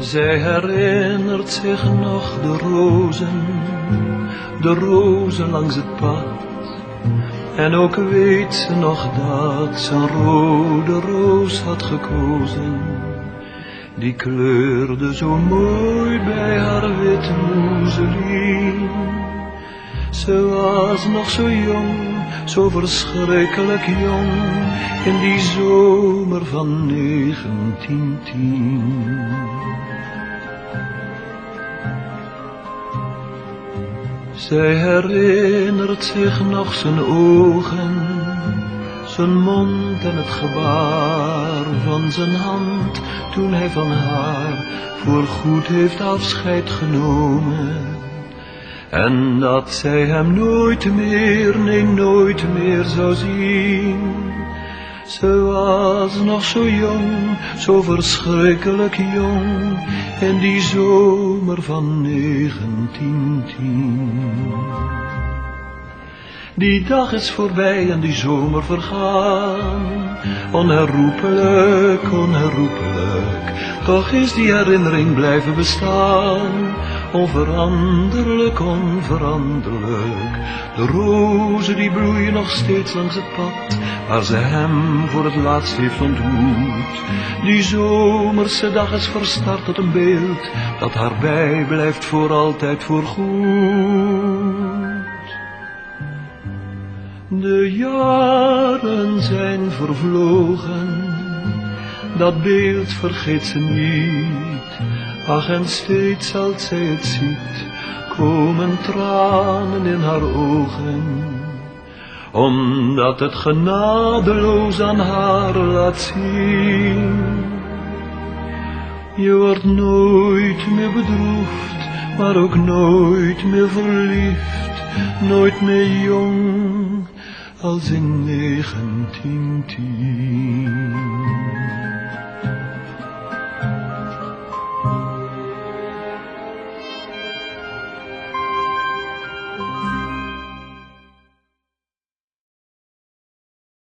Zij herinnert zich nog de rozen langs het pad. En ook weet ze nog dat ze een rode roos had gekozen. Die kleurde zo mooi bij haar wit mousseline. Ze was nog zo jong, zo verschrikkelijk jong, in die zomer van 1910. Zij herinnert zich nog zijn ogen, zijn mond en het gebaar van zijn hand, toen hij van haar voorgoed heeft afscheid genomen. En dat zij hem nooit meer, nee nooit meer zou zien. Ze was nog zo jong, zo verschrikkelijk jong, in die zomer van 1910. Die dag is voorbij en die zomer vergaan, onherroepelijk, onherroepelijk, toch is die herinnering blijven bestaan. Onveranderlijk, onveranderlijk, de rozen die bloeien nog steeds langs het pad, waar ze hem voor het laatst heeft ontmoet. Die zomerse dag is verstard tot een beeld, dat haar bijblijft voor altijd voorgoed. De jaren zijn vervlogen, dat beeld vergeet ze niet. Ach, en steeds als zij het ziet, komen tranen in haar ogen, omdat het genadeloos aan haar laat zien. Je wordt nooit meer bedroefd, maar ook nooit meer verliefd, nooit meer jong als in 1910.